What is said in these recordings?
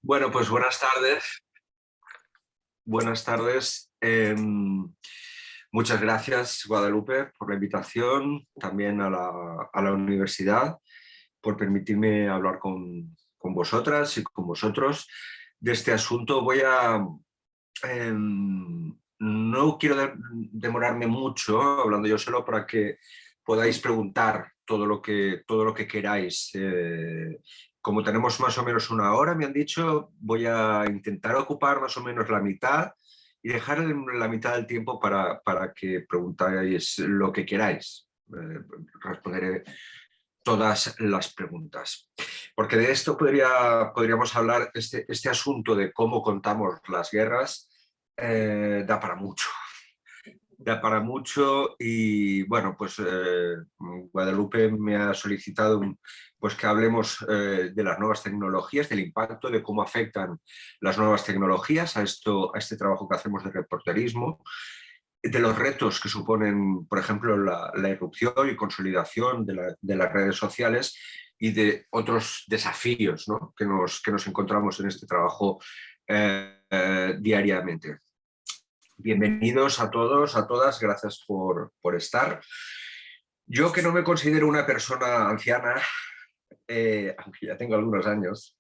Bueno, pues buenas tardes. Buenas tardes. Muchas gracias, Guadalupe, por la invitación, también a la universidad, por permitirme hablar con vosotras y con vosotros de este asunto. No quiero demorarme mucho hablando yo solo para que podáis preguntar todo lo que queráis. Como tenemos más o menos una hora, me han dicho, voy a intentar ocupar más o menos la mitad y dejar la mitad del tiempo para que preguntáis lo que queráis. Responderé todas las preguntas. Porque de esto podríamos hablar, este asunto de cómo contamos las guerras, da para mucho. Da para mucho y bueno, pues Guadalupe me ha solicitado pues que hablemos de las nuevas tecnologías, del impacto, de cómo afectan las nuevas tecnologías a este trabajo que hacemos de reporterismo, de los retos que suponen, por ejemplo, la irrupción y consolidación de las redes sociales y de otros desafíos, ¿no?, que nos encontramos en este trabajo diariamente. Bienvenidos a todos, a todas, gracias por estar. Yo, que no me considero una persona anciana, aunque ya tengo algunos años,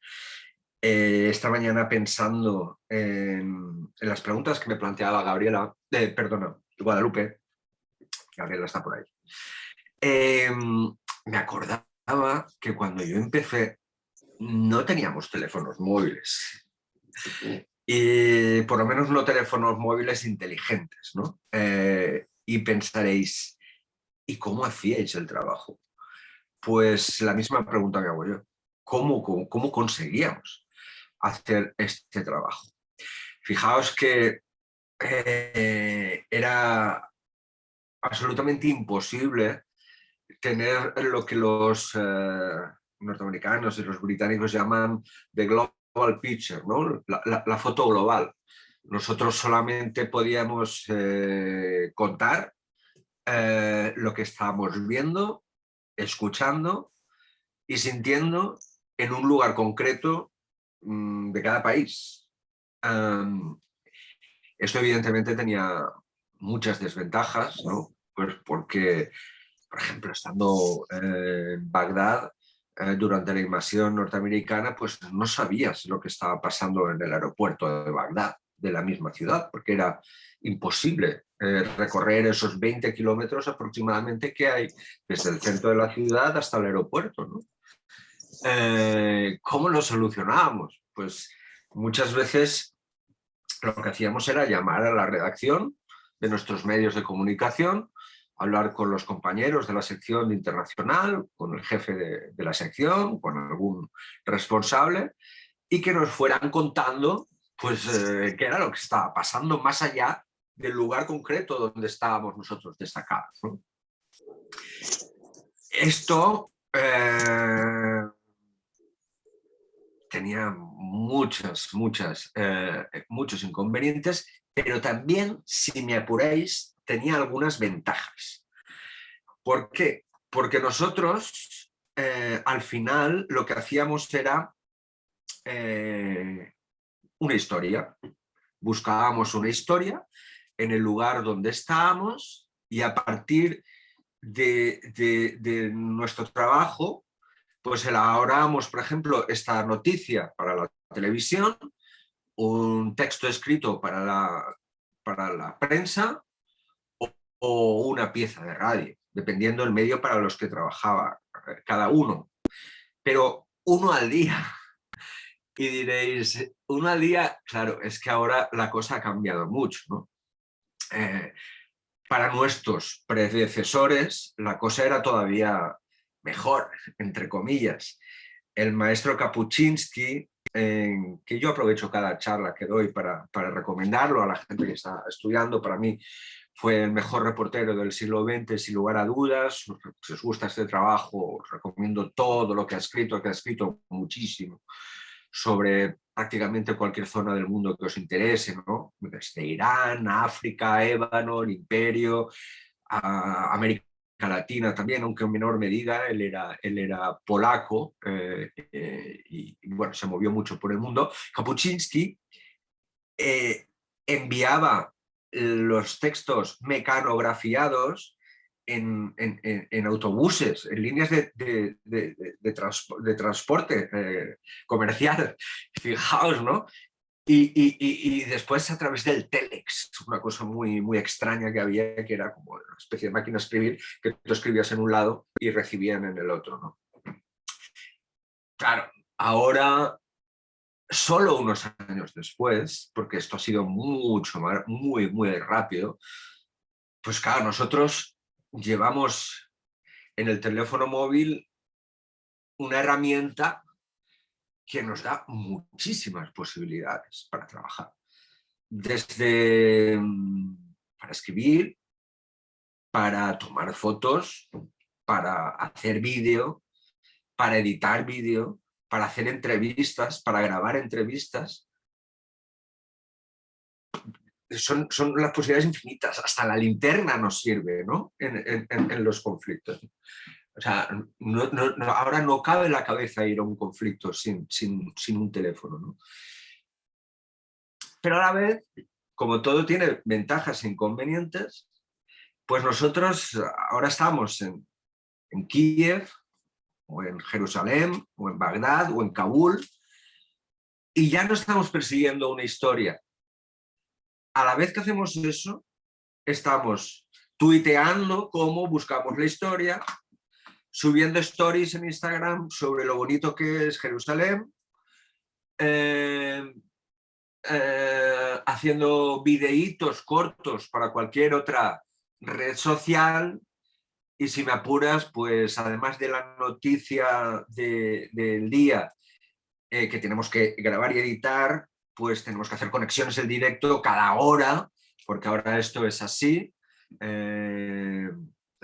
esta mañana pensando en las preguntas que me planteaba Guadalupe. Gabriela está por ahí. Me acordaba que cuando yo empecé no teníamos teléfonos móviles. Y por lo menos no teléfonos móviles inteligentes, ¿no? Y pensaréis, ¿y cómo hacíais el trabajo? Pues la misma pregunta que hago yo. ¿Cómo conseguíamos hacer este trabajo? Fijaos que era absolutamente imposible tener lo que los norteamericanos y los británicos llaman the global picture, ¿no? La foto global. Nosotros solamente podíamos contar lo que estábamos viendo, escuchando y sintiendo en un lugar concreto de cada país. Esto evidentemente tenía muchas desventajas, ¿no? Pues porque, por ejemplo, estando en Bagdad durante la invasión norteamericana, pues no sabías lo que estaba pasando en el aeropuerto de Bagdad, de la misma ciudad, porque era imposible recorrer esos 20 kilómetros aproximadamente que hay desde el centro de la ciudad hasta el aeropuerto, ¿no? ¿Cómo lo solucionábamos? Pues muchas veces lo que hacíamos era llamar a la redacción de nuestros medios de comunicación, hablar con los compañeros de la sección internacional, con el jefe de la sección, con algún responsable, y que nos fueran contando pues, qué era lo que estaba pasando más allá del lugar concreto donde estábamos nosotros destacados, ¿no? Esto tenía muchos inconvenientes, pero también, si me apuráis, tenía algunas ventajas. ¿Por qué? Porque nosotros, al final, lo que hacíamos era una historia. Buscábamos una historia en el lugar donde estábamos y a partir de nuestro trabajo, pues elaborábamos, por ejemplo, esta noticia para la televisión, un texto escrito para la prensa o una pieza de radio, dependiendo del medio para los que trabajaba cada uno. Pero uno al día. Y diréis, uno al día, claro, es que ahora la cosa ha cambiado mucho, ¿no? Para nuestros predecesores la cosa era todavía mejor, entre comillas. El maestro Kapuczynski, que yo aprovecho cada charla que doy para recomendarlo a la gente que está estudiando, para mí fue el mejor reportero del siglo XX, sin lugar a dudas. Si os gusta este trabajo, os recomiendo todo lo que ha escrito muchísimo sobre prácticamente cualquier zona del mundo que os interese, ¿no? Desde Irán, África, Ébano, el Imperio, a América América Latina también, aunque en menor medida. Él era polaco y bueno, se movió mucho por el mundo. Kapuscinski enviaba los textos mecanografiados en autobuses, en líneas de transporte comercial. Fijaos, ¿no? Y después a través del telex, una cosa muy, muy extraña que había, que era como una especie de máquina de escribir, que tú escribías en un lado y recibían en el otro, ¿no? Claro, ahora, solo unos años después, porque esto ha sido mucho más, muy, muy rápido, pues claro, nosotros llevamos en el teléfono móvil una herramienta que nos da muchísimas posibilidades para trabajar. Desde para escribir, para tomar fotos, para hacer vídeo, para editar vídeo, para hacer entrevistas, para grabar entrevistas. Son las posibilidades infinitas. Hasta la linterna nos sirve, ¿no? En los conflictos. O sea, ahora no cabe en la cabeza ir a un conflicto sin un teléfono, ¿no? Pero a la vez, como todo tiene ventajas e inconvenientes, pues nosotros ahora estamos en Kiev, o en Jerusalén, o en Bagdad, o en Kabul, y ya no estamos persiguiendo una historia. A la vez que hacemos eso, estamos tuiteando cómo buscamos la historia, subiendo stories en Instagram sobre lo bonito que es Jerusalén, haciendo videitos cortos para cualquier otra red social. Y si me apuras, pues además de la noticia del día que tenemos que grabar y editar, pues tenemos que hacer conexiones en directo cada hora, porque ahora esto es así.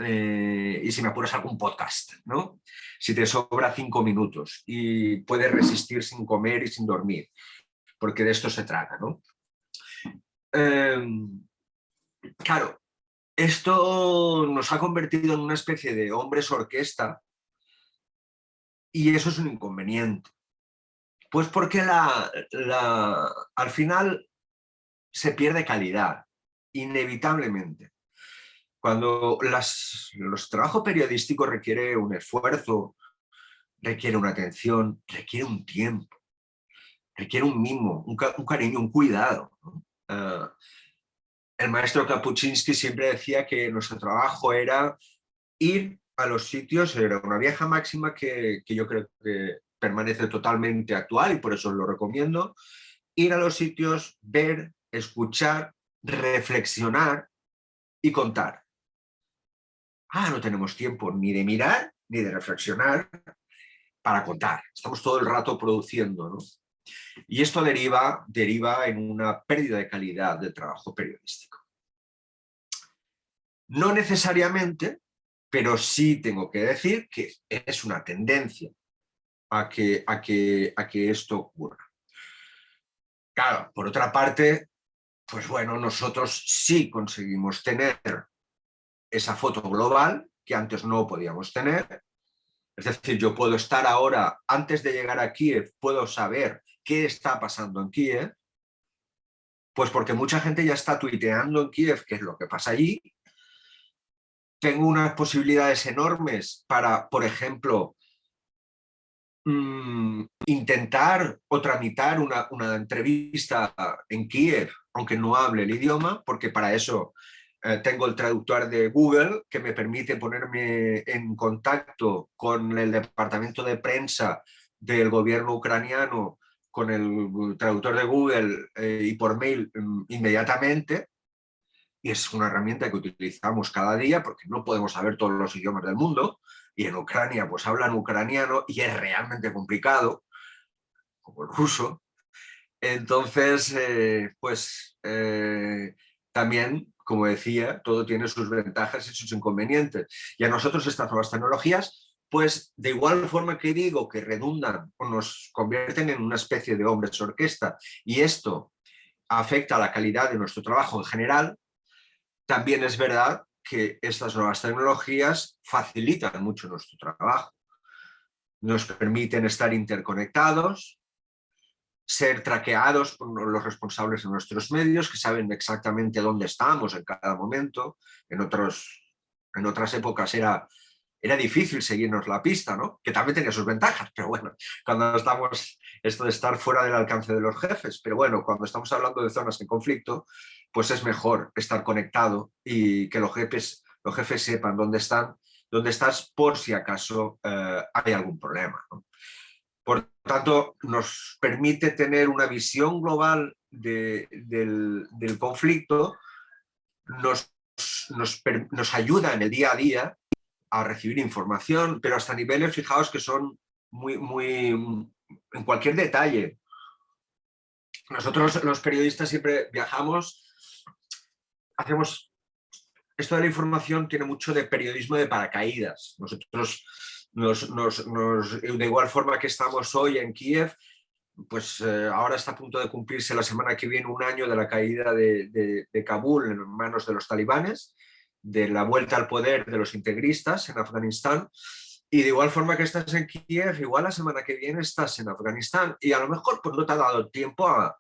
Y si me apuras, algún podcast, ¿no? Si te sobra 5 minutos y puedes resistir sin comer y sin dormir, porque de esto se trata, ¿no? Claro, esto nos ha convertido en una especie de hombres orquesta y eso es un inconveniente. Pues porque al final se pierde calidad, inevitablemente. Cuando los trabajos periodísticos requiere un esfuerzo, requiere una atención, requiere un tiempo, requiere un mimo, un cariño, un cuidado, ¿no? El maestro Kapuscinski siempre decía que nuestro trabajo era ir a los sitios, era una vieja máxima que yo creo que permanece totalmente actual y por eso lo recomiendo, ir a los sitios, ver, escuchar, reflexionar y contar. No tenemos tiempo ni de mirar ni de reflexionar para contar. Estamos todo el rato produciendo, ¿no? Y esto deriva en una pérdida de calidad del trabajo periodístico. No necesariamente, pero sí tengo que decir que es una tendencia a que esto ocurra. Claro, por otra parte, pues bueno, nosotros sí conseguimos tener esa foto global que antes no podíamos tener. Es decir, yo puedo estar ahora, antes de llegar a Kiev, puedo saber qué está pasando en Kiev, pues porque mucha gente ya está tuiteando en Kiev qué es lo que pasa allí. Tengo unas posibilidades enormes para, por ejemplo, intentar o tramitar una entrevista en Kiev, aunque no hable el idioma, porque para eso tengo el traductor de Google que me permite ponerme en contacto con el departamento de prensa del gobierno ucraniano, con el traductor de Google y por mail inmediatamente. Y es una herramienta que utilizamos cada día porque no podemos saber todos los idiomas del mundo y en Ucrania pues hablan ucraniano y es realmente complicado, como el ruso. Entonces, también, como decía, todo tiene sus ventajas y sus inconvenientes. Y a nosotros estas nuevas tecnologías, pues de igual forma que digo que redundan o nos convierten en una especie de hombres orquesta y esto afecta a la calidad de nuestro trabajo en general, también es verdad que estas nuevas tecnologías facilitan mucho nuestro trabajo. Nos permiten estar interconectados, ser traqueados por los responsables de nuestros medios, que saben exactamente dónde estamos en cada momento. En otras épocas era difícil seguirnos la pista, ¿no? Que también tenía sus ventajas, pero bueno, cuando estamos, esto de estar fuera del alcance de los jefes, pero bueno, cuando estamos hablando de zonas en conflicto, pues es mejor estar conectado y que los jefes sepan dónde estás por si acaso hay algún problema, ¿no? Por tanto, nos permite tener una visión global del conflicto, nos ayuda en el día a día a recibir información, pero hasta niveles, fijaos, que son muy en cualquier detalle. Nosotros los periodistas siempre viajamos, hacemos... Esto de la información tiene mucho de periodismo de paracaídas. Nosotros, de igual forma que estamos hoy en Kiev, pues ahora está a punto de cumplirse la semana que viene un año de la caída de Kabul en manos de los talibanes, de la vuelta al poder de los integristas en Afganistán, y de igual forma que estás en Kiev, igual la semana que viene estás en Afganistán, y a lo mejor pues no te ha dado tiempo a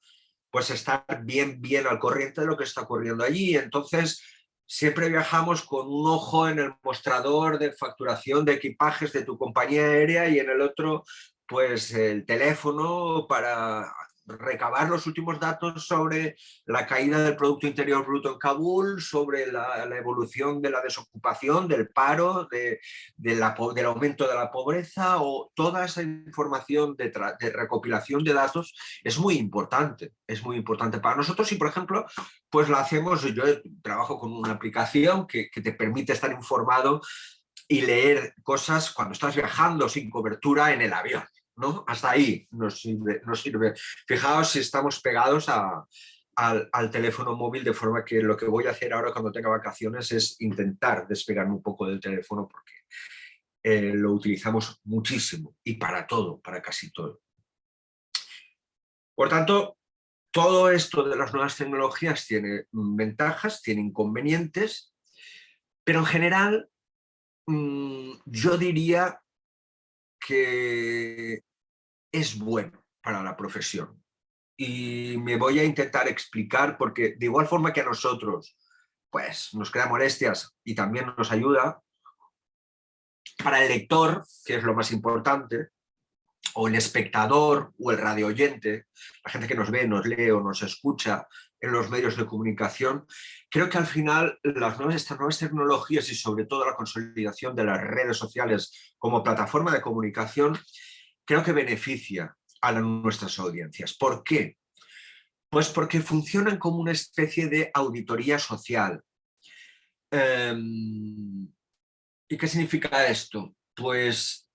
pues estar bien al corriente de lo que está ocurriendo allí. Entonces siempre viajamos con un ojo en el mostrador de facturación de equipajes de tu compañía aérea y en el otro pues el teléfono para recabar los últimos datos sobre la caída del Producto Interior Bruto en Kabul, sobre la evolución de la desocupación, del paro, del aumento de la pobreza, o toda esa información de recopilación de datos es muy importante para nosotros. Y por ejemplo, pues la hacemos, yo trabajo con una aplicación que te permite estar informado y leer cosas cuando estás viajando sin cobertura en el avión, ¿no? Hasta ahí nos sirve. Fijaos si estamos pegados al teléfono móvil, de forma que lo que voy a hacer ahora cuando tenga vacaciones es intentar despegarme un poco del teléfono, porque lo utilizamos muchísimo y para todo, para casi todo. Por tanto, todo esto de las nuevas tecnologías tiene ventajas, tiene inconvenientes, pero en general yo diría que es bueno para la profesión. Y me voy a intentar explicar, porque de igual forma que a nosotros pues nos crea molestias y también nos ayuda, para el lector, que es lo más importante, o el espectador o el radioyente, la gente que nos ve, nos lee o nos escucha en los medios de comunicación, creo que al final estas nuevas tecnologías y sobre todo la consolidación de las redes sociales como plataforma de comunicación, creo que beneficia a nuestras audiencias. ¿Por qué? Pues porque funcionan como una especie de auditoría social. ¿Y qué significa esto? Pues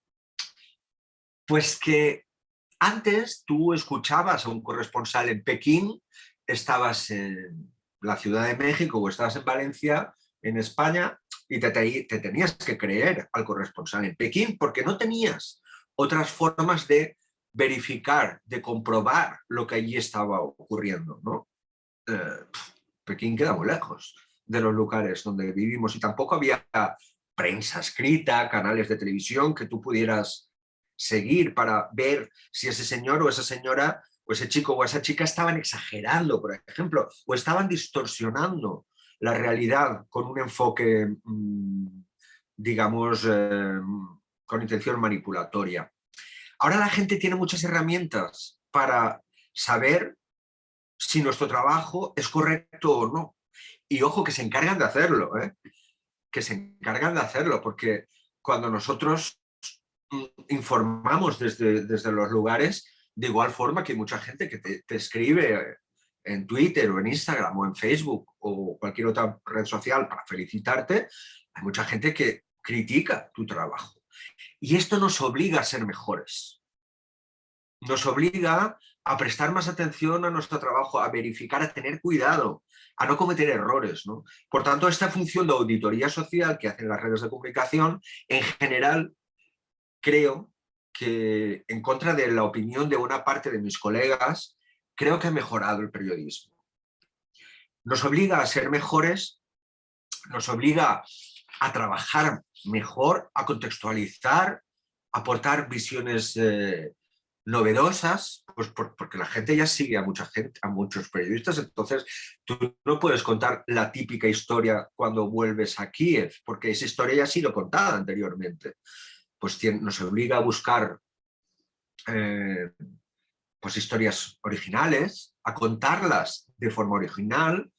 que antes tú escuchabas a un corresponsal en Pekín, estabas en la Ciudad de México o estabas en Valencia, en España, y te tenías que creer al corresponsal en Pekín porque no tenías otras formas de verificar, de comprobar lo que allí estaba ocurriendo, ¿no? Pekín queda muy lejos de los lugares donde vivimos y tampoco había prensa escrita, canales de televisión que tú pudieras seguir para ver si ese señor o esa señora o ese chico o esa chica estaban exagerando, por ejemplo, o estaban distorsionando la realidad con un enfoque, digamos, con intención manipulatoria. Ahora la gente tiene muchas herramientas para saber si nuestro trabajo es correcto o no. Y ojo, que se encargan de hacerlo, ¿eh? Que se encargan de hacerlo, porque cuando nosotros informamos desde los lugares, de igual forma que hay mucha gente que te escribe en Twitter o en Instagram o en Facebook o cualquier otra red social para felicitarte, hay mucha gente que critica tu trabajo. Y esto nos obliga a ser mejores. Nos obliga a prestar más atención a nuestro trabajo, a verificar, a tener cuidado, a no cometer errores, ¿no? Por tanto, esta función de auditoría social que hacen las redes de comunicación, en general, creo que, en contra de la opinión de una parte de mis colegas, creo que ha mejorado el periodismo. Nos obliga a ser mejores nos obliga a trabajar mejor, a contextualizar, a aportar visiones novedosas, pues porque la gente ya sigue a mucha gente, a muchos periodistas, entonces tú no puedes contar la típica historia cuando vuelves a Kiev, porque esa historia ya ha sido contada anteriormente. Pues nos obliga a buscar eh, pues historias originales, a contarlas de forma original,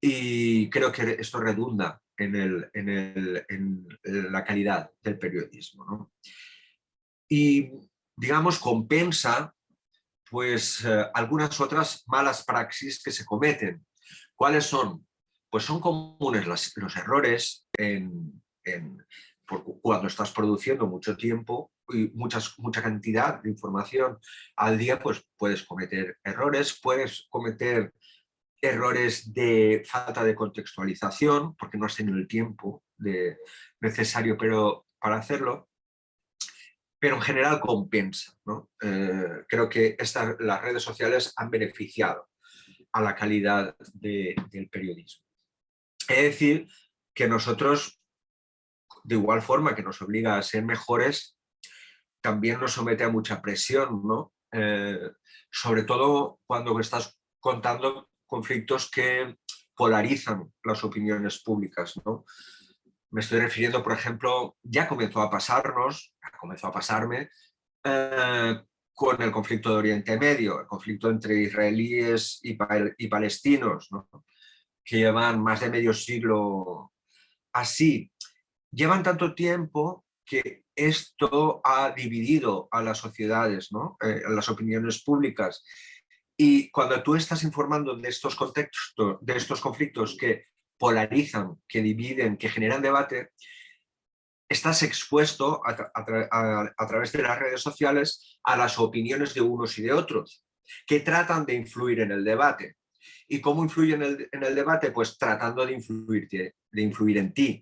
y creo que esto redunda en la calidad del periodismo, ¿no? Y, digamos, compensa pues algunas otras malas praxis que se cometen. ¿Cuáles son? Pues son comunes los errores cuando estás produciendo mucho tiempo y mucha cantidad de información al día, pues puedes cometer errores, puedes cometer errores de falta de contextualización, porque no has tenido el tiempo necesario para hacerlo, pero en general compensa, ¿no? Creo que las redes sociales han beneficiado a la calidad del periodismo. Es decir, que nosotros, de igual forma que nos obliga a ser mejores, también nos somete a mucha presión, ¿no? Sobre todo cuando estás contando conflictos que polarizan las opiniones públicas, ¿no? Me estoy refiriendo, por ejemplo, ya comenzó a pasarme con el conflicto de Oriente Medio, el conflicto entre israelíes y palestinos, ¿no? Que llevan más de medio siglo así. Llevan tanto tiempo que esto ha dividido a las sociedades, ¿no? A las opiniones públicas. Y cuando tú estás informando de estos contextos, de estos conflictos que polarizan, que dividen, que generan debate, estás expuesto a través de las redes sociales a las opiniones de unos y de otros, que tratan de influir en el debate. ¿Y cómo influyen en el debate? Pues tratando de influir en ti.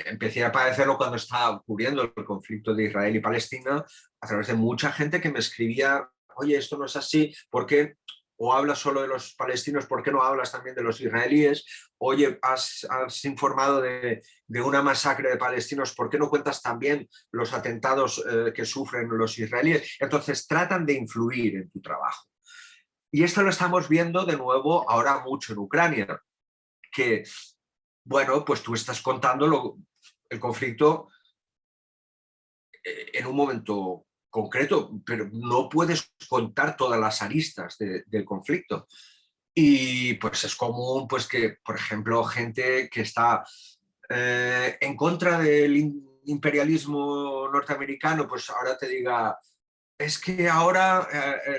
Empecé a padecerlo cuando estaba cubriendo el conflicto de Israel y Palestina, a través de mucha gente que me escribía: oye, esto no es así, ¿por qué? O hablas solo de los palestinos, ¿por qué no hablas también de los israelíes? Oye, has informado de una masacre de palestinos, ¿por qué no cuentas también los atentados que sufren los israelíes? Entonces tratan de influir en tu trabajo. Y esto lo estamos viendo de nuevo ahora mucho en Ucrania, que, bueno, pues tú estás contando el conflicto en un momento concreto, pero no puedes contar todas las aristas del conflicto. Y pues es común pues que, por ejemplo, gente que está en contra del imperialismo norteamericano, pues ahora te diga: es que ahora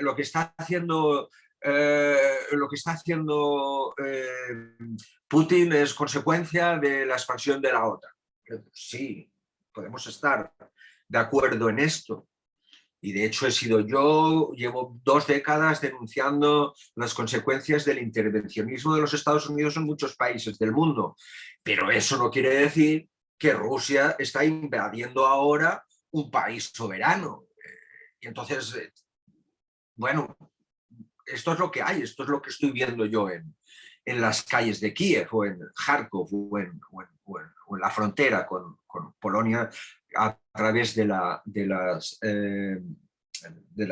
lo que está haciendo Putin es consecuencia de la expansión de la OTAN. Sí, podemos estar de acuerdo en esto. Y de hecho llevo 2 décadas denunciando las consecuencias del intervencionismo de los Estados Unidos en muchos países del mundo. Pero eso no quiere decir que Rusia está invadiendo ahora un país soberano. Y entonces, bueno, esto es lo que hay, esto es lo que estoy viendo yo en las calles de Kiev o en Kharkov o en la frontera con Polonia a través de la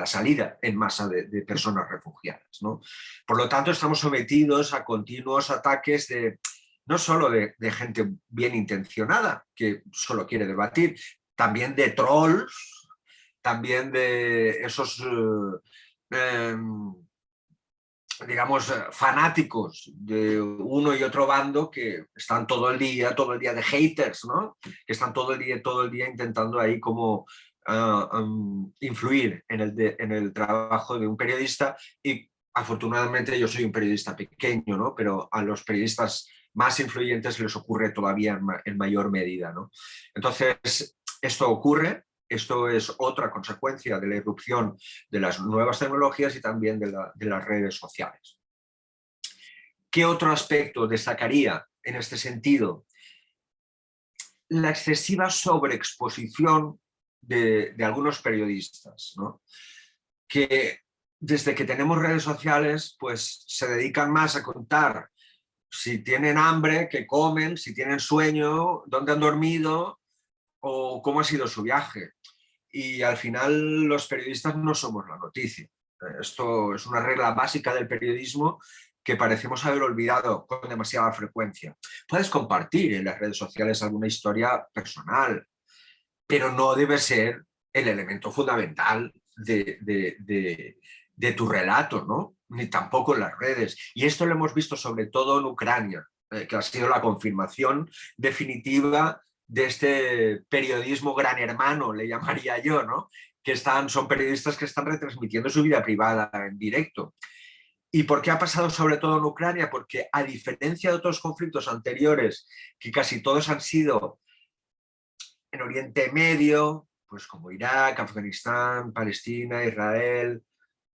salida en masa de personas refugiadas, ¿no? Por lo tanto, estamos sometidos a continuos ataques no solo de gente bien intencionada que solo quiere debatir, también de trolls, también de esos digamos, fanáticos de uno y otro bando que están todo el día de haters, ¿no? Que están todo el día intentando ahí como influir en el trabajo de un periodista. Y afortunadamente yo soy un periodista pequeño, ¿no? Pero a los periodistas más influyentes les ocurre todavía en mayor medida, ¿no? Entonces, esto ocurre. Esto es otra consecuencia de la irrupción de las nuevas tecnologías y también de las redes sociales. ¿Qué otro aspecto destacaría en este sentido? La excesiva sobreexposición de algunos periodistas, ¿no? Que desde que tenemos redes sociales pues se dedican más a contar si tienen hambre, qué comen, si tienen sueño, dónde han dormido o cómo ha sido su viaje. Y al final los periodistas no somos la noticia. Esto es una regla básica del periodismo que parecemos haber olvidado con demasiada frecuencia. Puedes compartir en las redes sociales alguna historia personal, pero no debe ser el elemento fundamental de tu relato, ¿no? Ni tampoco en las redes. Y esto lo hemos visto sobre todo en Ucrania, que ha sido la confirmación definitiva de este periodismo gran hermano, le llamaría yo, ¿no? Que son periodistas que están retransmitiendo su vida privada en directo. ¿Y por qué ha pasado sobre todo en Ucrania? Porque a diferencia de otros conflictos anteriores, que casi todos han sido en Oriente Medio, pues como Irak, Afganistán, Palestina, Israel,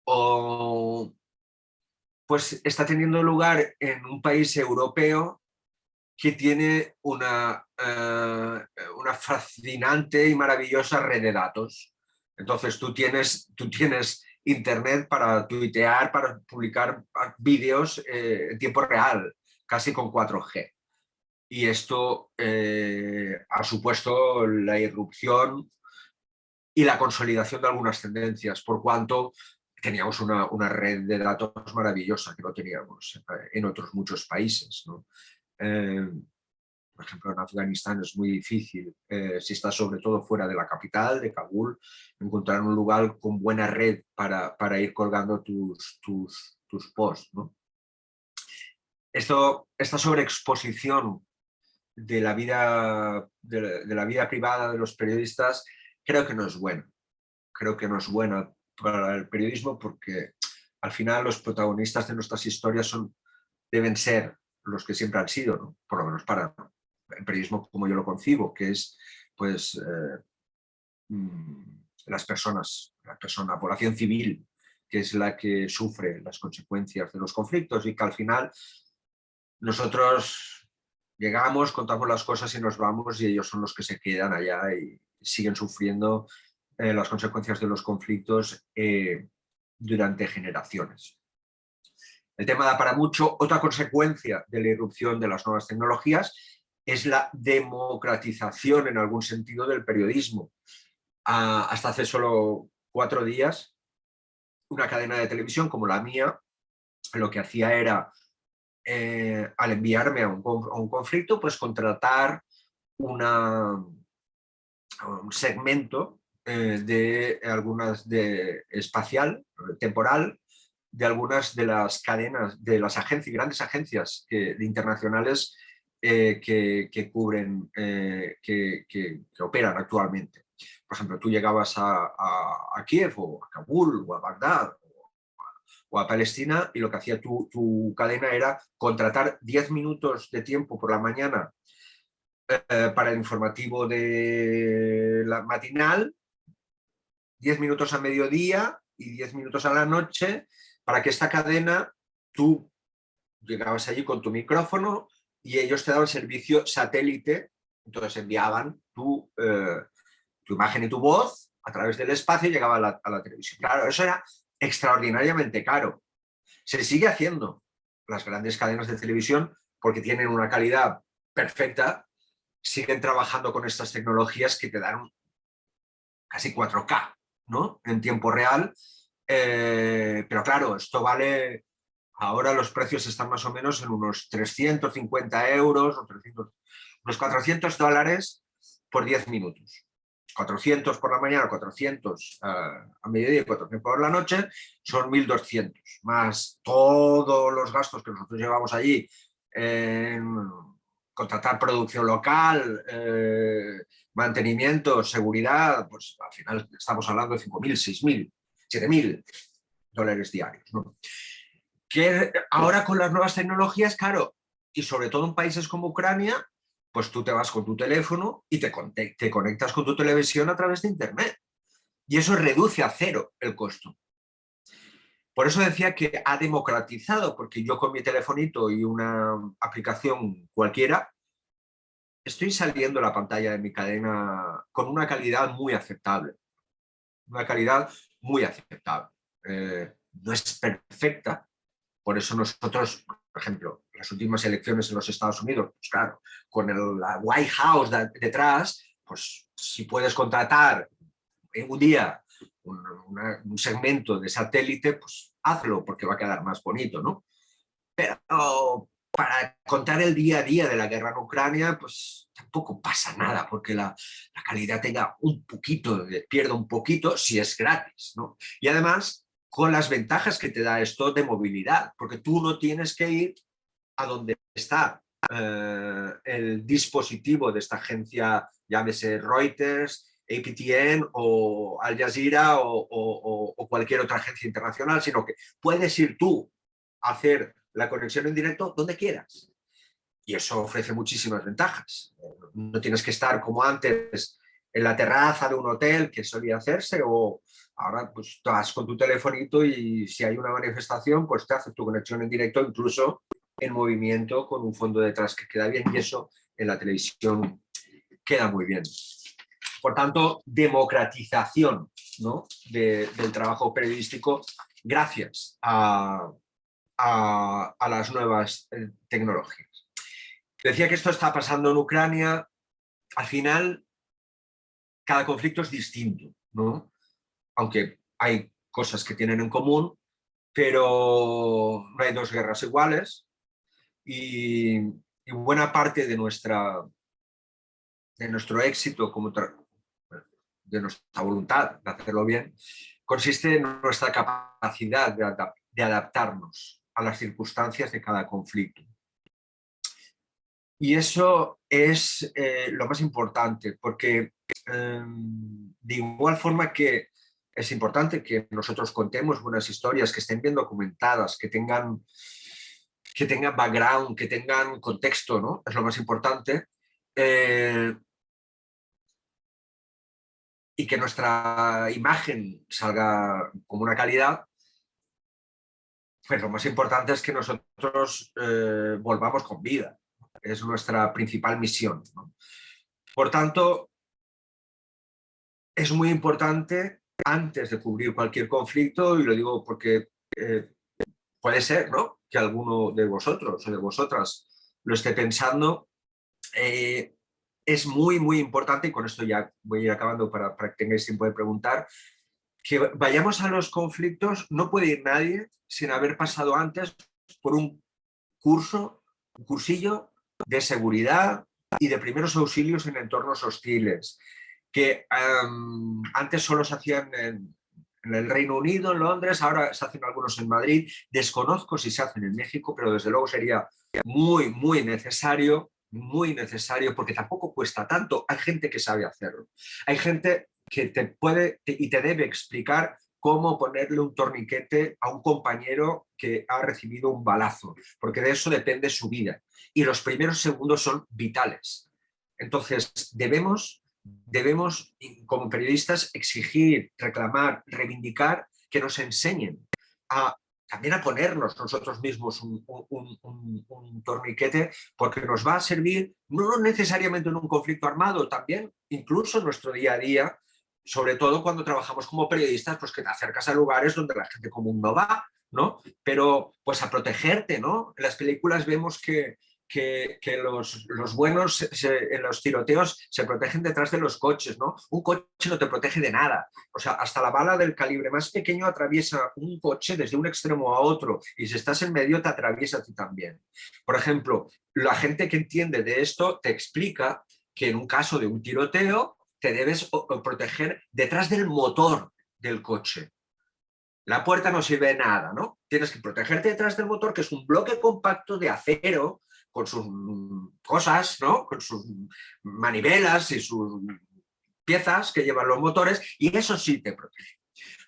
o pues está teniendo lugar en un país europeo que tiene una fascinante y maravillosa red de datos. Entonces tú tienes internet para tuitear, para publicar vídeos en tiempo real, casi con 4G. Y esto ha supuesto la irrupción y la consolidación de algunas tendencias, por cuanto teníamos una red de datos maravillosa que no teníamos en otros muchos países, ¿no? Por ejemplo, en Afganistán es muy difícil, si estás sobre todo fuera de la capital, de Kabul, encontrar un lugar con buena red para ir colgando tus posts, ¿no? Esta sobreexposición de la vida privada de los periodistas creo que no es bueno. Creo que no es buena para el periodismo porque al final los protagonistas de nuestras historias deben ser los que siempre han sido, ¿no? Por lo menos para el periodismo como yo lo concibo, que es pues la población civil, que es la que sufre las consecuencias de los conflictos y que al final nosotros llegamos, contamos las cosas y nos vamos y ellos son los que se quedan allá y siguen sufriendo las consecuencias de los conflictos durante generaciones. El tema da para mucho. Otra consecuencia de la irrupción de las nuevas tecnologías es la democratización en algún sentido del periodismo. Hasta hace solo 4 días, una cadena de televisión como la mía lo que hacía era, al enviarme a un conflicto, pues contratar un segmento espacial, temporal, de algunas de las cadenas, de las agencias, grandes agencias internacionales que cubren, que operan actualmente. Por ejemplo, tú llegabas a Kiev o a Kabul o a Bagdad o a Palestina y lo que hacía tu cadena era contratar 10 minutos de tiempo por la mañana para el informativo de la matinal, 10 minutos a mediodía y 10 minutos a la noche, para que esta cadena, tú llegabas allí con tu micrófono y ellos te daban servicio satélite, entonces enviaban tu imagen y tu voz a través del espacio y llegaba a la televisión. Claro, eso era extraordinariamente caro. Se sigue haciendo las grandes cadenas de televisión porque tienen una calidad perfecta, siguen trabajando con estas tecnologías que te dan casi 4K, ¿no? En tiempo real. Pero claro, esto vale, ahora los precios están más o menos en unos 350 euros o unos $400 por 10 minutos. 400 por la mañana, 400 a mediodía y 400 por la noche, son 1.200, más todos los gastos que nosotros llevamos allí en contratar producción local, mantenimiento, seguridad, pues al final estamos hablando de 5.000, 6.000, 7.000 dólares diarios, ¿no? Que ahora con las nuevas tecnologías, claro, y sobre todo en países como Ucrania, pues tú te vas con tu teléfono y te conectas con tu televisión a través de Internet. Y eso reduce a cero el costo. Por eso decía que ha democratizado, porque yo con mi telefonito y una aplicación cualquiera, estoy saliendo a la pantalla de mi cadena con una calidad muy aceptable. Una calidad muy aceptable. No es perfecta, por eso nosotros, por ejemplo, las últimas elecciones en los Estados Unidos, pues claro, con la White House detrás, pues si puedes contratar en un día un segmento de satélite, pues hazlo porque va a quedar más bonito, ¿no? Pero para contar el día a día de la guerra en Ucrania, pues tampoco pasa nada, porque la calidad tenga un poquito, pierde un poquito si es gratis, ¿no? Y además, con las ventajas que te da esto de movilidad, porque tú no tienes que ir a donde está el dispositivo de esta agencia, llámese Reuters, APTN o Al Jazeera o cualquier otra agencia internacional, sino que puedes ir tú a hacer la conexión en directo donde quieras. Y eso ofrece muchísimas ventajas. No tienes que estar como antes en la terraza de un hotel que solía hacerse, o ahora pues vas con tu telefonito y si hay una manifestación pues te haces tu conexión en directo, incluso en movimiento, con un fondo detrás que queda bien, y eso en la televisión queda muy bien. Por tanto, democratización, ¿no?, del trabajo periodístico gracias a las nuevas tecnologías. Decía que esto está pasando en Ucrania. Al final, cada conflicto es distinto, ¿no? Aunque hay cosas que tienen en común, pero no hay dos guerras iguales, y buena parte de nuestro éxito, de nuestra voluntad de hacerlo bien, consiste en nuestra capacidad de adaptarnos a las circunstancias de cada conflicto. Y eso es lo más importante, porque de igual forma que es importante que nosotros contemos buenas historias, que estén bien documentadas, que tengan background, que tengan contexto, ¿no? Es lo más importante. Y que nuestra imagen salga con una calidad, pues lo más importante es que nosotros volvamos con vida. Es nuestra principal misión, ¿no? Por tanto, es muy importante, antes de cubrir cualquier conflicto, y lo digo porque puede ser, ¿no?, que alguno de vosotros o de vosotras lo esté pensando, es muy, muy importante, y con esto ya voy a ir acabando para que tengáis tiempo de preguntar, que vayamos a los conflictos. No puede ir nadie sin haber pasado antes por un cursillo de seguridad y de primeros auxilios en entornos hostiles, que antes solo se hacían en el Reino Unido, en Londres, ahora se hacen algunos en Madrid. Desconozco si se hacen en México, pero desde luego sería muy, muy necesario, porque tampoco cuesta tanto. Hay gente que sabe hacerlo. Hay gente que te puede y te debe explicar cómo ponerle un torniquete a un compañero que ha recibido un balazo, porque de eso depende su vida. Y los primeros segundos son vitales. Entonces, debemos, como periodistas, exigir, reclamar, reivindicar que nos enseñen también a ponernos nosotros mismos un torniquete, porque nos va a servir no necesariamente en un conflicto armado, también incluso en nuestro día a día, sobre todo cuando trabajamos como periodistas, pues que te acercas a lugares donde la gente común no va, ¿no? Pero pues a protegerte, ¿no? En las películas vemos que los buenos en los tiroteos se protegen detrás de los coches, ¿no? Un coche no te protege de nada. O sea, hasta la bala del calibre más pequeño atraviesa un coche desde un extremo a otro, y si estás en medio te atraviesa a ti también. Por ejemplo, la gente que entiende de esto te explica que en un caso de un tiroteo te debes proteger detrás del motor del coche. La puerta no sirve de nada, ¿no? Tienes que protegerte detrás del motor, que es un bloque compacto de acero con sus cosas, ¿no?, con sus manivelas y sus piezas que llevan los motores, y eso sí te protege.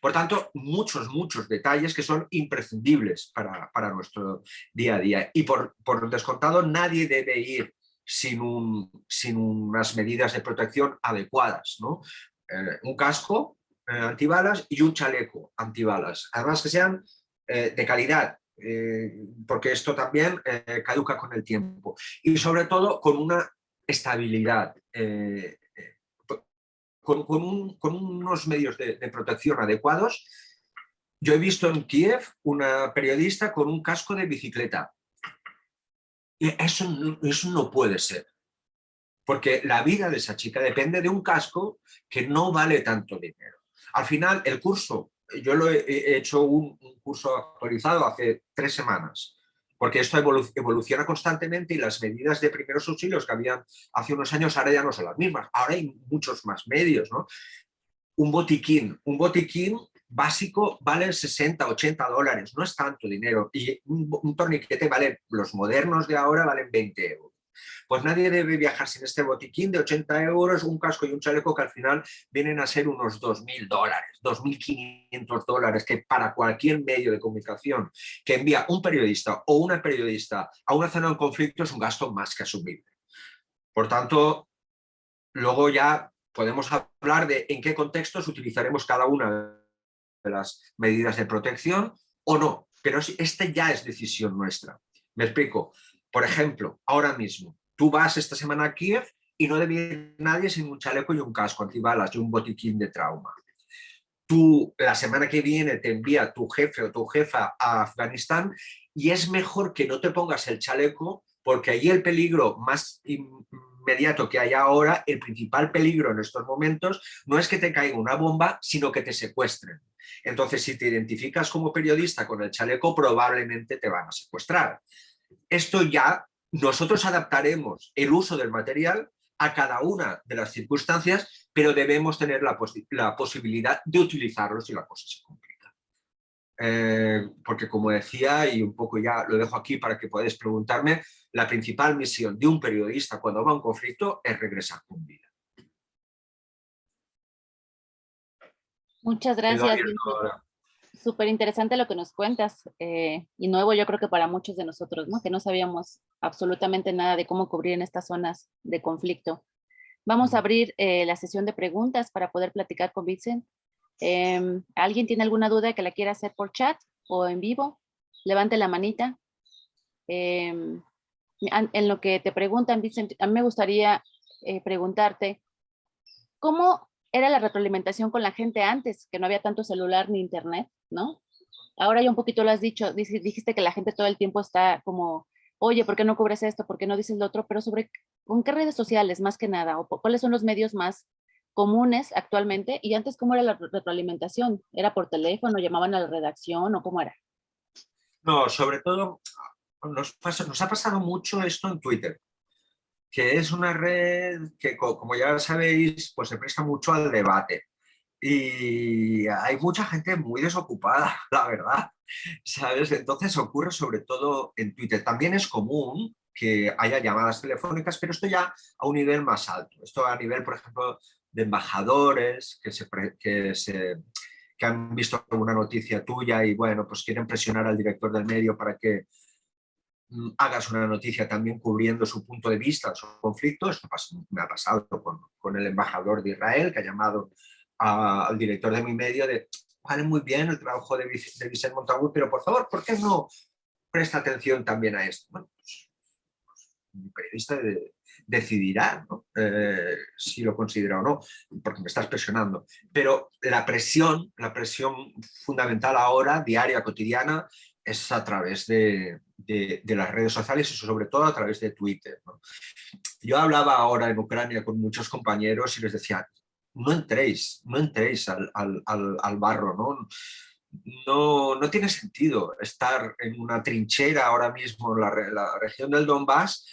Por tanto, muchos detalles que son imprescindibles para nuestro día a día. Y por descontado, nadie debe ir sin unas medidas de protección adecuadas, ¿no? Un casco antibalas y un chaleco antibalas. Además que sean de calidad, porque esto también caduca con el tiempo. Y sobre todo con una estabilidad, con unos medios de protección adecuados. Yo he visto en Kiev una periodista con un casco de bicicleta. Y eso no puede ser, porque la vida de esa chica depende de un casco que no vale tanto dinero. Al final, el curso, yo lo he hecho un curso actualizado hace 3 semanas, porque esto evoluciona constantemente y las medidas de primeros auxilios que habían hace unos años ahora ya no son las mismas. Ahora hay muchos más medios, ¿no? Un botiquín básico vale 60, 80 dólares, no es tanto dinero. Y un torniquete vale, los modernos de ahora valen 20 euros. Pues nadie debe viajar sin este botiquín de 80 euros, un casco y un chaleco que al final vienen a ser unos 2.000 dólares, 2.500 dólares, que para cualquier medio de comunicación que envía un periodista o una periodista a una zona de conflicto es un gasto más que asumible. Por tanto, luego ya podemos hablar de en qué contextos utilizaremos cada una de las medidas de protección o no, pero este ya es decisión nuestra. Me explico. Por ejemplo, ahora mismo, tú vas esta semana a Kiev y no debe ir nadie sin un chaleco y un casco antibalas y un botiquín de trauma. Tú la semana que viene te envía tu jefe o tu jefa a Afganistán y es mejor que no te pongas el chaleco porque ahí el peligro más inmediato que hay ahora, el principal peligro en estos momentos, no es que te caiga una bomba, sino que te secuestren. Entonces, si te identificas como periodista con el chaleco, probablemente te van a secuestrar. Esto ya nosotros adaptaremos el uso del material a cada una de las circunstancias, pero debemos tener la posibilidad de utilizarlo si la cosa se complica. Porque como decía, y un poco ya lo dejo aquí para que podáis preguntarme, la principal misión de un periodista cuando va a un conflicto es regresar con vida. Muchas Quedo gracias, abierto Vincent. ahora. Súper interesante lo que nos cuentas y nuevo yo creo que para muchos de nosotros, ¿no? Que no sabíamos absolutamente nada de cómo cubrir en estas zonas de conflicto. Vamos a abrir la sesión de preguntas para poder platicar con Vincent. ¿Alguien tiene alguna duda que la quiera hacer por chat o en vivo? Levante la manita. En lo que te preguntan, Vincent, a mí me gustaría preguntarte, ¿cómo era la retroalimentación con la gente antes, que no había tanto celular ni internet, ¿no? Ahora ya un poquito lo has dicho, dijiste que la gente todo el tiempo está como, oye, ¿por qué no cubres esto? ¿Por qué no dices lo otro? Pero sobre, ¿con qué redes sociales más que nada? ¿O cuáles son los medios más comunes actualmente? Y antes, ¿cómo era la retroalimentación? ¿Era por teléfono? ¿Llamaban a la redacción o cómo era? No, sobre todo nos ha pasado mucho esto en Twitter, que es una red que, como ya sabéis, pues se presta mucho al debate. Y hay mucha gente muy desocupada, la verdad, ¿sabes? Entonces ocurre sobre todo en Twitter. También es común que haya llamadas telefónicas, pero esto ya a un nivel más alto. Esto a nivel, por ejemplo, de embajadores que han visto alguna noticia tuya y, bueno, pues quieren presionar al director del medio para que hagas una noticia también cubriendo su punto de vista, su conflicto. Esto me ha pasado con el embajador de Israel, que ha llamado al director de mi medio de, vale muy bien el trabajo de Vicente Montagut, pero por favor, ¿por qué no presta atención también a esto? Bueno, pues, un periodista decidirá, ¿no? Si lo considera o no, porque me estás presionando. Pero la presión fundamental ahora, diaria, cotidiana, es a través de las redes sociales y sobre todo a través de Twitter, ¿no? Yo hablaba ahora en Ucrania con muchos compañeros y les decía, no entréis al barro, ¿no? No tiene sentido estar en una trinchera ahora mismo en la región del Donbass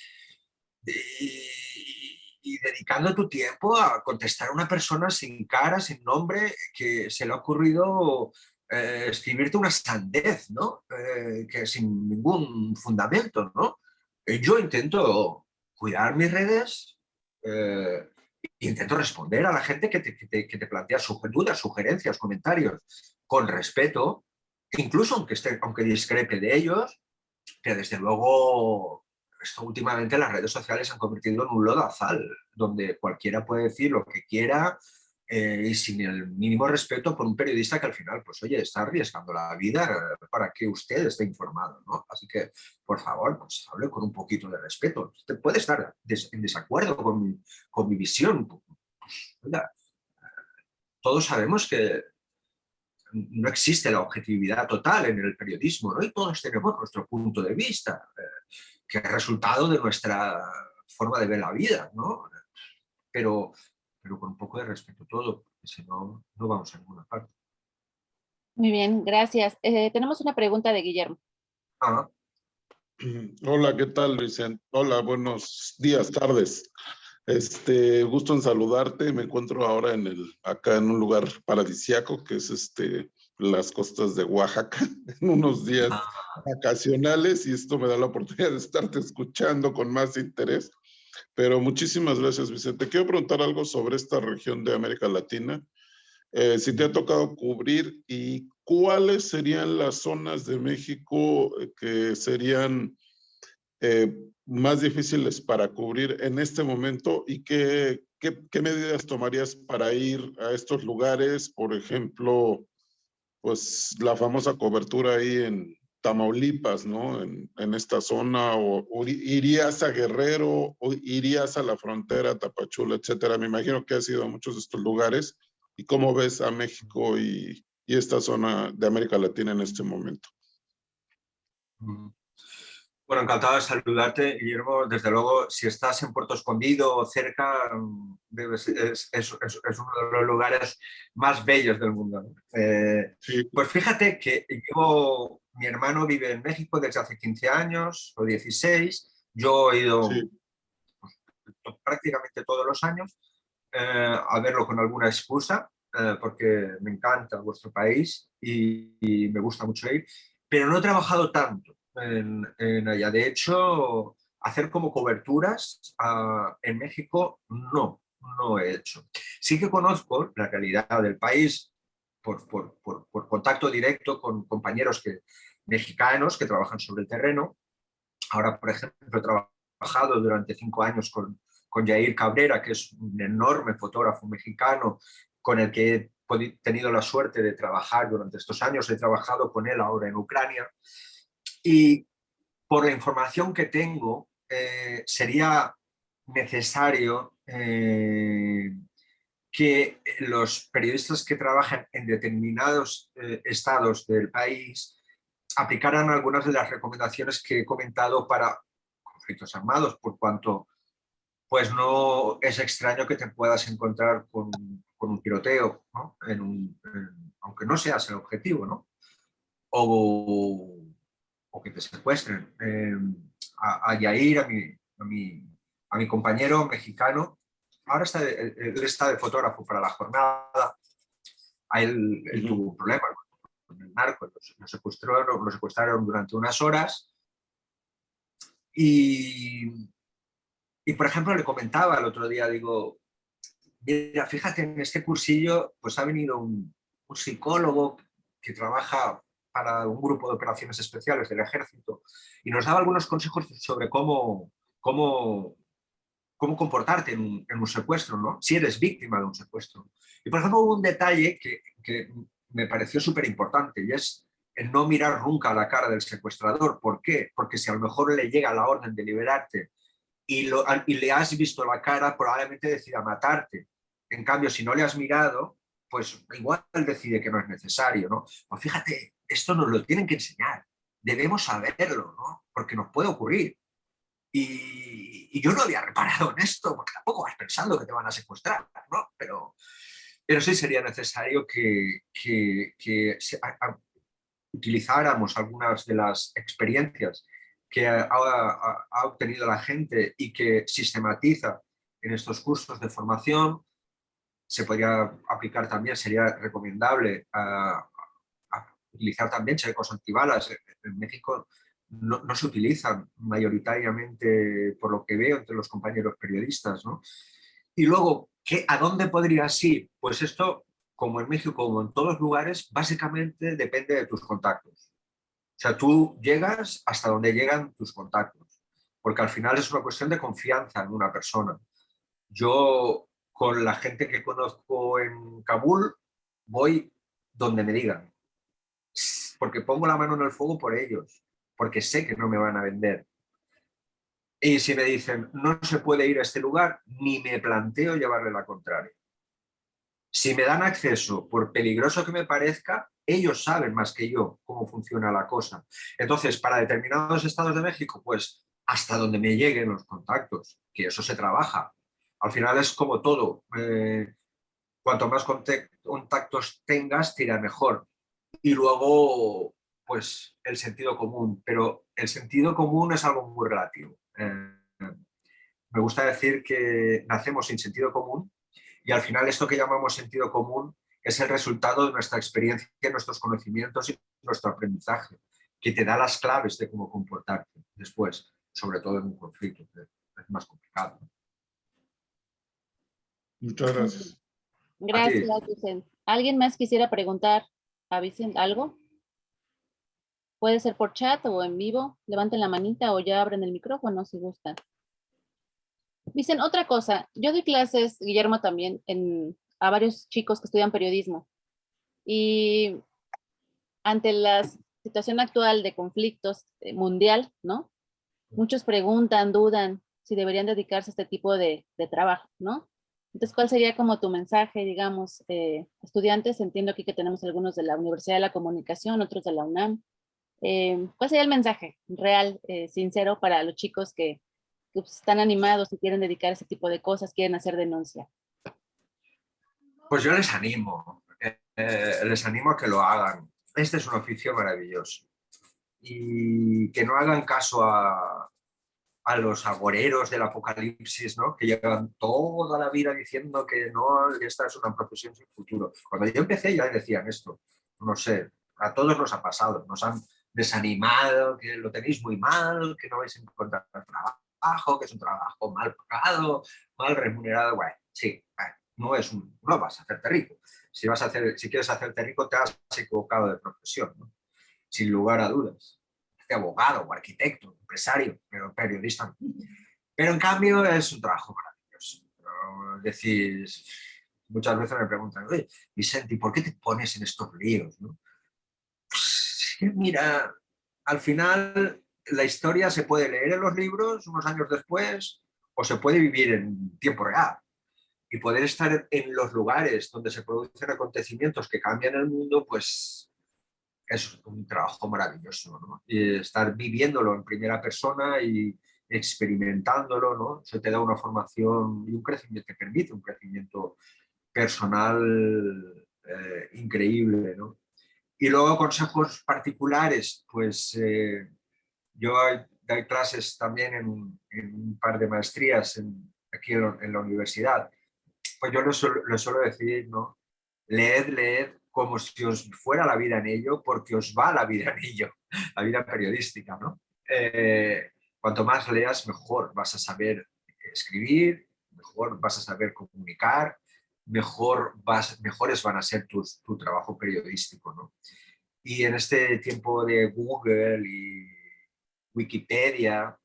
y dedicando tu tiempo a contestar a una persona sin cara, sin nombre, que se le ha ocurrido escribirte una sandez, ¿no? Que sin ningún fundamento, ¿no? Yo intento cuidar mis redes, eh, intento responder a la gente que te plantea dudas, sugerencias, comentarios con respeto, incluso aunque discrepe de ellos, que desde luego esto últimamente las redes sociales se han convertido en un lodazal, donde cualquiera puede decir lo que quiera y sin el mínimo respeto por un periodista que al final, pues oye, está arriesgando la vida para que usted esté informado, ¿no? Así que, por favor, pues hable con un poquito de respeto. Usted puede estar en desacuerdo con mi visión. Oiga, todos sabemos que no existe la objetividad total en el periodismo, ¿no? Y todos tenemos nuestro punto de vista. que es resultado de nuestra forma de ver la vida, ¿no? Pero con un poco de respeto todo, porque si no, no vamos a ninguna parte. Muy bien, gracias. Tenemos una pregunta de Guillermo. Ah, Hola, ¿qué tal, Vicente? Hola, buenos días, tardes. Gusto en saludarte. Me encuentro ahora acá en un lugar paradisíaco que es las costas de Oaxaca, en unos días ah, vacacionales, y esto me da la oportunidad de estarte escuchando con más interés. Pero muchísimas gracias, Vicente. Quiero preguntar algo sobre esta región de América Latina. Si te ha tocado cubrir, y cuáles serían las zonas de México que serían más difíciles para cubrir en este momento, y qué medidas tomarías para ir a estos lugares. Por ejemplo, pues la famosa cobertura ahí en Tamaulipas, ¿no? En esta zona, o irías a Guerrero, o irías a la frontera, Tapachula, etcétera. Me imagino que has ido a muchos de estos lugares. ¿Y cómo ves a México y esta zona de América Latina en este momento? mm. Bueno, encantado de saludarte, Guillermo. Desde luego, si estás en Puerto Escondido o cerca, es uno de los lugares más bellos del mundo, ¿no? Sí, Pues fíjate que mi hermano vive en México desde hace 15 años o 16. Yo he ido sí. prácticamente todos los años a verlo con alguna excusa, porque me encanta vuestro país y me gusta mucho ir, pero no he trabajado tanto en allá. De hecho, hacer como coberturas en México no he hecho. Sí que conozco la realidad del país por contacto directo con compañeros mexicanos que trabajan sobre el terreno. Ahora, por ejemplo, he trabajado durante 5 años con Yair Cabrera, que es un enorme fotógrafo mexicano con el que he tenido la suerte de trabajar durante estos años. He trabajado con él ahora en Ucrania. Y por la información que tengo, sería necesario que los periodistas que trabajan en determinados estados del país aplicaran algunas de las recomendaciones que he comentado para conflictos armados, por cuanto pues no es extraño que te puedas encontrar con un tiroteo, ¿no? Aunque no seas el objetivo, ¿no? O que te secuestren. A Yair, a mi compañero mexicano, ahora él está de fotógrafo para la jornada. A él tuvo un problema con el narco, lo secuestraron durante unas horas y, por ejemplo, le comentaba el otro día, digo, mira, fíjate, en este cursillo pues ha venido un psicólogo que trabaja para un grupo de operaciones especiales del ejército y nos daba algunos consejos sobre cómo comportarte en un secuestro, ¿no? Si eres víctima de un secuestro. Y, por ejemplo, hubo un detalle que me pareció súper importante, y es el no mirar nunca a la cara del secuestrador. ¿Por qué? Porque si a lo mejor le llega la orden de liberarte y le has visto la cara, probablemente decida matarte. En cambio, si no le has mirado, pues igual decide que no es necesario, ¿no? Pues fíjate, esto nos lo tienen que enseñar. Debemos saberlo, ¿no? Porque nos puede ocurrir. Y yo no había reparado en esto, porque tampoco vas pensando que te van a secuestrar, ¿no? Pero sí sería necesario que utilizáramos algunas de las experiencias que ha obtenido la gente y que sistematiza en estos cursos de formación. Se podría aplicar también, sería recomendable utilizar también chalecos antibalas. En México no se utilizan mayoritariamente, por lo que veo, entre los compañeros periodistas, ¿no? Y luego, ¿a dónde podrías ir? Pues esto, como en México, como en todos lugares, básicamente depende de tus contactos. O sea, tú llegas hasta donde llegan tus contactos, porque al final es una cuestión de confianza en una persona. Yo, con la gente que conozco en Kabul, voy donde me digan, porque pongo la mano en el fuego por ellos, porque sé que no me van a vender. Y si me dicen, no se puede ir a este lugar, ni me planteo llevarle la contraria. Si me dan acceso, por peligroso que me parezca, ellos saben más que yo cómo funciona la cosa. Entonces, para determinados estados de México, pues hasta donde me lleguen los contactos, que eso se trabaja. Al final es como todo, cuanto más contactos tengas, te irá mejor. Y luego, pues, el sentido común, pero el sentido común es algo muy relativo. Me gusta decir que nacemos sin sentido común y al final esto que llamamos sentido común es el resultado de nuestra experiencia, nuestros conocimientos y nuestro aprendizaje, que te da las claves de cómo comportarte después, sobre todo en un conflicto, que es más complicado. Muchas gracias. A ti. Gracias, Vicente. ¿Alguien más quisiera preguntar a Vicente algo? Puede ser por chat o en vivo. Levanten la manita o ya abren el micrófono si gustan. Dicen otra cosa. Yo doy clases, Guillermo, también a varios chicos que estudian periodismo. Y ante la situación actual de conflictos mundial, ¿no? Muchos preguntan, dudan si deberían dedicarse a este tipo de trabajo, ¿no? Entonces, ¿cuál sería como tu mensaje, digamos, estudiantes? Entiendo aquí que tenemos algunos de la Universidad de la Comunicación, otros de la UNAM. ¿Cuál sería el mensaje real, sincero para los chicos que pues, están animados y quieren dedicar a ese tipo de cosas, quieren hacer denuncia? Pues yo les animo a que lo hagan. Este es un oficio maravilloso. Y que no hagan caso a los agoreros del apocalipsis, ¿no? Que llevan toda la vida diciendo que no, esta es una profesión sin futuro. Cuando yo empecé ya decían esto, no sé, a todos nos ha pasado, nos han desanimado, que lo tenéis muy mal, que no vais a encontrar trabajo, que es un trabajo mal pagado, mal remunerado. Bueno, sí, no vas a hacerte rico. Si quieres hacerte rico, te has equivocado de profesión, ¿no? Sin lugar a dudas. De abogado o arquitecto, empresario, pero periodista no. Pero en cambio es un trabajo maravilloso. Pero decís, muchas veces me preguntan, oye, Vicente, ¿por qué te pones en estos líos? ¿No? Pues, mira, al final la historia se puede leer en los libros unos años después o se puede vivir en tiempo real. Y poder estar en los lugares donde se producen acontecimientos que cambian el mundo, pues es un trabajo maravilloso, ¿no? Y estar viviéndolo en primera persona y experimentándolo, ¿no? Eso te da una formación y un crecimiento, te permite un crecimiento personal increíble, ¿no? Y luego consejos particulares, pues yo doy clases también en un par de maestrías aquí en la universidad. Pues yo les suelo decir, ¿no? Leed como si os fuera la vida en ello, porque os va la vida en ello, la vida periodística, ¿no? Cuanto más leas, mejor vas a saber escribir, mejor vas a saber comunicar, mejores van a ser tu trabajo periodístico, ¿no? Y en este tiempo de Google y Wikipedia,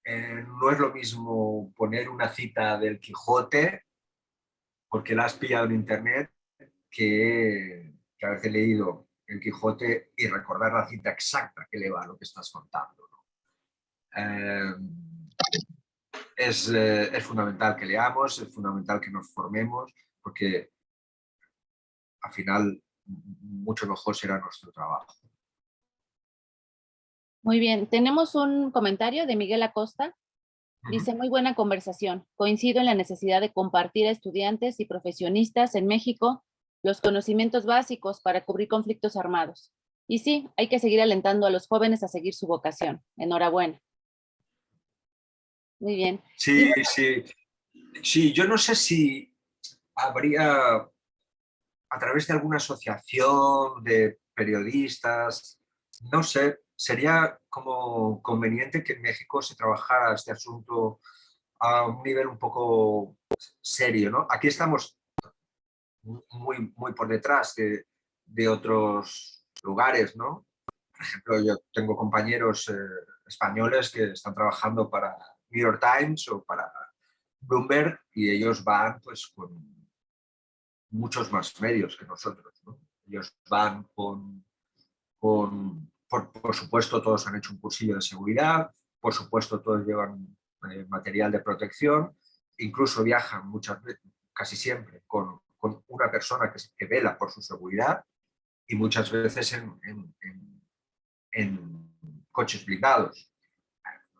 no es lo mismo poner una cita del Quijote porque la has pillado en internet que haberte leído el Quijote y recordar la cita exacta que le va a lo que estás contando, ¿no? Es fundamental que leamos, es fundamental que nos formemos, porque al final mucho mejor será nuestro trabajo. Muy bien, tenemos un comentario de Miguel Acosta. Dice, muy buena conversación. Coincido en la necesidad de compartir a estudiantes y profesionistas en México los conocimientos básicos para cubrir conflictos armados. Y sí, hay que seguir alentando a los jóvenes a seguir su vocación. Enhorabuena. Muy bien. Sí, sí. Sí, yo no sé si habría, a través de alguna asociación de periodistas, no sé, sería como conveniente que en México se trabajara este asunto a un nivel un poco serio, ¿no? Aquí estamos muy por detrás de otros lugares, ¿no? Por ejemplo, yo tengo compañeros españoles que están trabajando para New York Times o para Bloomberg y ellos van pues con muchos más medios que nosotros, ¿no? Ellos van por supuesto, todos han hecho un cursillo de seguridad, por supuesto, todos llevan material de protección, incluso viajan muchas veces, casi siempre, con una persona que vela por su seguridad y muchas veces en coches blindados.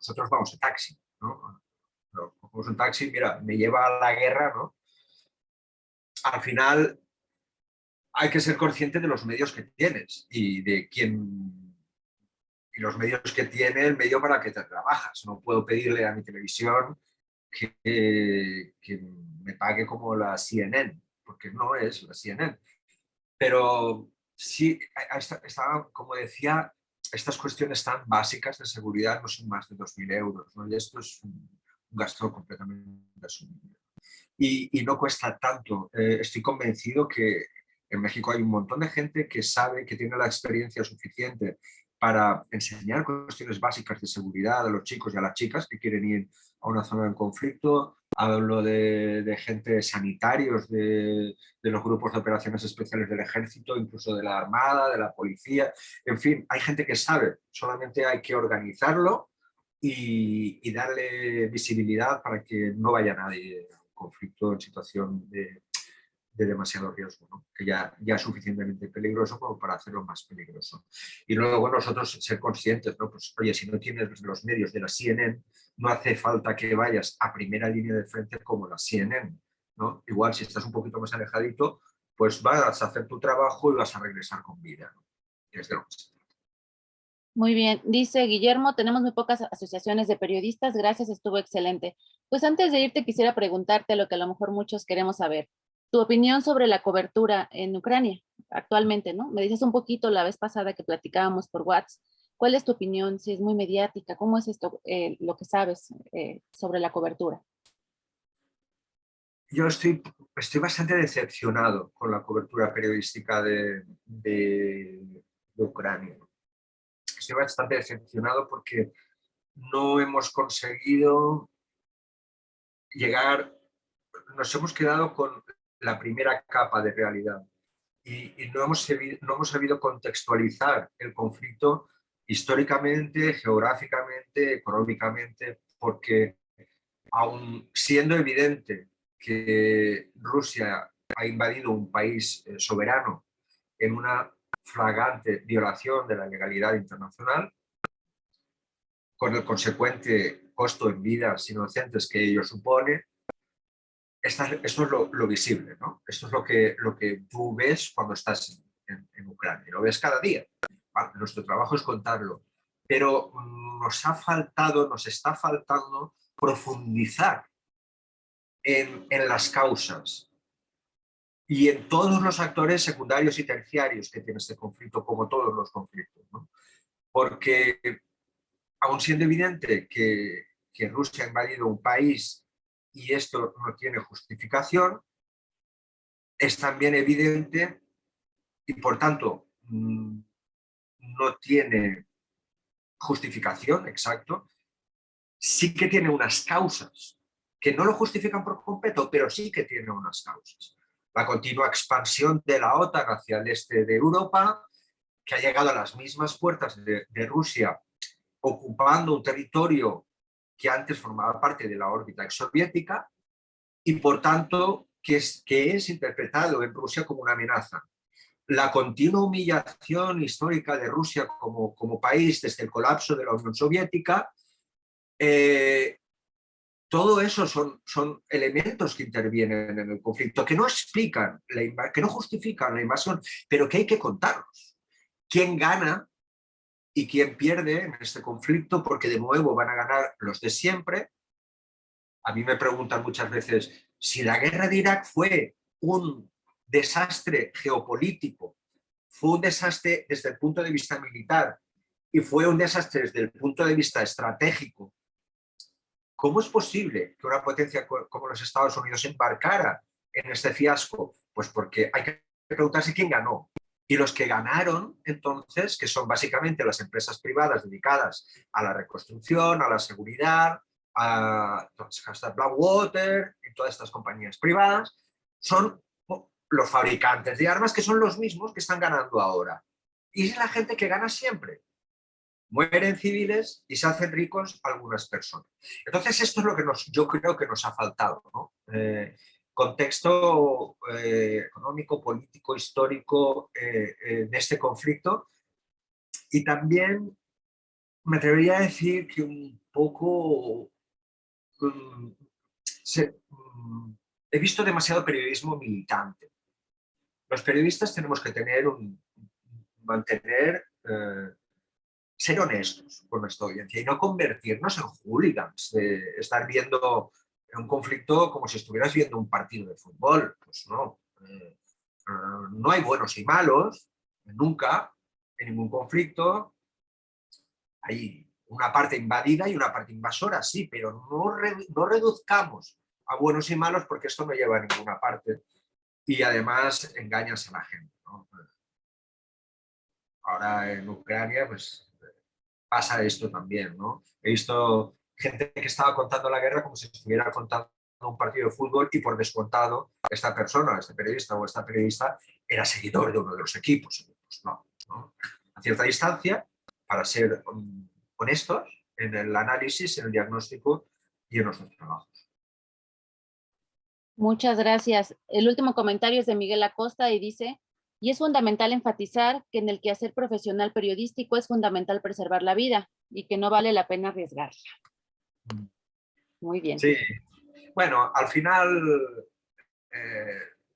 nosotros vamos en taxi, ¿no? Cogemos un taxi, mira, me lleva a la guerra, ¿no? Al final hay que ser consciente de los medios que tienes y de quién y los medios que tiene el medio para que te trabajas. No puedo pedirle a mi televisión que me pague como la CNN, porque no es la CNN. Pero sí, como decía, estas cuestiones tan básicas de seguridad no son más de 2.000 euros, ¿no? Y esto es un gasto completamente asumible. Y no cuesta tanto. Estoy convencido que en México hay un montón de gente que sabe, que tiene la experiencia suficiente para enseñar cuestiones básicas de seguridad a los chicos y a las chicas que quieren ir a una zona en conflicto. Hablo de gente sanitarios, de los grupos de operaciones especiales del ejército, incluso de la armada, de la policía. En fin, hay gente que sabe, solamente hay que organizarlo y darle visibilidad para que no vaya nadie a un conflicto en situación de demasiado riesgo, ¿no? Que ya es suficientemente peligroso como para hacerlo más peligroso. Y luego nosotros ser conscientes, ¿no? Pues oye, si no tienes los medios de la CNN, no hace falta que vayas a primera línea de frente como la CNN, ¿no? Igual si estás un poquito más alejadito, pues vas a hacer tu trabajo y vas a regresar con vida, ¿no? Es de lo que se trata. Muy bien, dice Guillermo, tenemos muy pocas asociaciones de periodistas, gracias, estuvo excelente. Pues antes de irte quisiera preguntarte lo que a lo mejor muchos queremos saber, tu opinión sobre la cobertura en Ucrania actualmente, ¿no? Me dices un poquito la vez pasada que platicábamos por WhatsApp, ¿cuál es tu opinión? Si es muy mediática, ¿cómo es esto, lo que sabes sobre la cobertura? Yo estoy bastante decepcionado con la cobertura periodística de Ucrania. Estoy bastante decepcionado porque no hemos conseguido llegar, nos hemos quedado con la primera capa de realidad y no hemos sabido contextualizar el conflicto históricamente, geográficamente, económicamente, porque aun siendo evidente que Rusia ha invadido un país soberano en una flagrante violación de la legalidad internacional, con el consecuente costo en vidas inocentes que ello supone, esto es lo visible, ¿no? Esto es lo que tú ves cuando estás en Ucrania, lo ves cada día. Vale, nuestro trabajo es contarlo, pero nos está faltando profundizar en las causas y en todos los actores secundarios y terciarios que tiene este conflicto, como todos los conflictos, ¿no? Porque aun siendo evidente que Rusia ha invadido un país y esto no tiene justificación, es también evidente y por tanto no tiene justificación, exacto, sí que tiene unas causas que no lo justifican por completo, pero sí que tiene unas causas. La continua expansión de la OTAN hacia el este de Europa, que ha llegado a las mismas puertas de Rusia, ocupando un territorio que antes formaba parte de la órbita exsoviética y por tanto que es interpretado en Rusia como una amenaza. La continua humillación histórica de Rusia como país desde el colapso de la Unión Soviética, todo eso son elementos que intervienen en el conflicto, que no explican, que no justifican la invasión, pero que hay que contarlos. ¿Quién gana y quién pierde en este conflicto? Porque de nuevo van a ganar los de siempre. A mí me preguntan muchas veces, si la guerra de Irak fue un desastre geopolítico, fue un desastre desde el punto de vista militar y fue un desastre desde el punto de vista estratégico, ¿cómo es posible que una potencia como los Estados Unidos embarcara en este fiasco? Pues porque hay que preguntarse quién ganó. Y los que ganaron, entonces, que son básicamente las empresas privadas dedicadas a la reconstrucción, a la seguridad, a Blackwater y todas estas compañías privadas, son los fabricantes de armas, que son los mismos que están ganando ahora. Y es la gente que gana siempre. Mueren civiles y se hacen ricos algunas personas. Entonces esto es lo que yo creo que nos ha faltado, ¿no? Contexto económico, político, histórico de este conflicto y también me atrevería a decir que un poco... he visto demasiado periodismo militante. Los periodistas tenemos que mantener, ser honestos con nuestra audiencia y no convertirnos en hooligans, de estar viendo un conflicto como si estuvieras viendo un partido de fútbol. Pues no. No hay buenos y malos, nunca, en ningún conflicto. Hay una parte invadida y una parte invasora, sí, pero no reduzcamos a buenos y malos porque esto no lleva a ninguna parte y además engañas a la gente, ¿no? Ahora en Ucrania pues pasa esto también, ¿no? He visto gente que estaba contando la guerra como si estuviera contando un partido de fútbol y por descontado esta persona, este periodista o esta periodista era seguidor de uno de los equipos. Pues no, ¿no? A cierta distancia para ser honestos en el análisis, en el diagnóstico y en nuestros trabajos. Muchas gracias. El último comentario es de Miguel Acosta y dice, y es fundamental enfatizar que en el quehacer profesional periodístico es fundamental preservar la vida y que no vale la pena arriesgarla. Muy bien. Sí, bueno, al final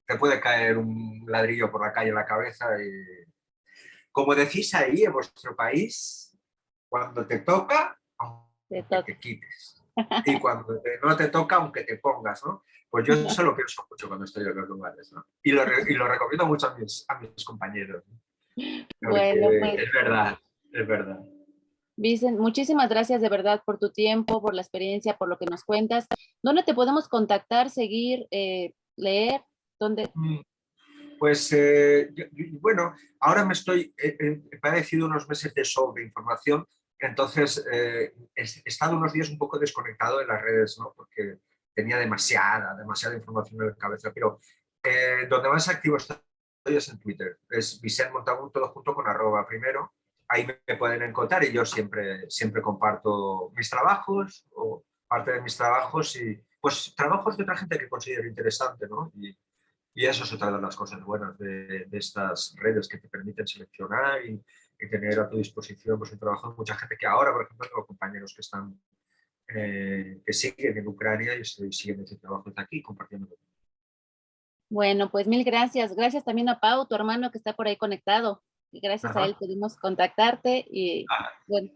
te puede caer un ladrillo por la calle en la cabeza y, como decís ahí en vuestro país, cuando te toca, aunque te quites. Y cuando no te toca, aunque te pongas, ¿no? Pues yo eso lo pienso mucho cuando estoy en los lugares, ¿no? Y lo recomiendo mucho a mis compañeros, ¿no? Bueno, pues, es verdad, es verdad. Vicent, muchísimas gracias de verdad por tu tiempo, por la experiencia, por lo que nos cuentas. ¿Dónde te podemos contactar, seguir, leer? ¿Dónde? Pues, bueno, ahora he padecido unos meses de sobreinformación, entonces he estado unos días un poco desconectado de las redes, ¿no? Porque tenía demasiada información en la cabeza, pero donde más activo estoy es en Twitter, es Vicent Montagut, todo junto con @ primero, ahí me pueden encontrar y yo siempre comparto mis trabajos o parte de mis trabajos y pues trabajos de otra gente que considero interesante, ¿no? Y eso es otra de las cosas buenas de estas redes que te permiten seleccionar y tener a tu disposición pues, el trabajo de mucha gente que ahora, por ejemplo, tengo compañeros que están que siguen en Ucrania y siguen ese trabajo desde aquí compartiendo. Bueno, pues mil gracias. Gracias también a Pau, tu hermano que está por ahí conectado. Y gracias a él pudimos contactarte y bueno,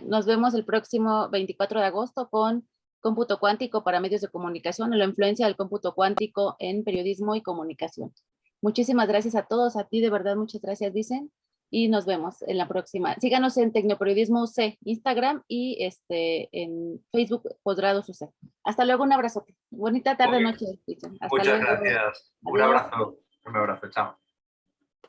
nos vemos el próximo 24 de agosto con Cómputo Cuántico para Medios de Comunicación, la influencia del cómputo cuántico en periodismo y comunicación. Muchísimas gracias a todos, a ti de verdad, muchas gracias, Vicent, y nos vemos en la próxima. Síganos en Tecnoperiodismo UC, Instagram y en Facebook, Posgrados UC. Hasta luego, un abrazo. Bonita tarde, noche, Vicent. Hasta Muchas luego. gracias. Adiós. Un abrazo, chao.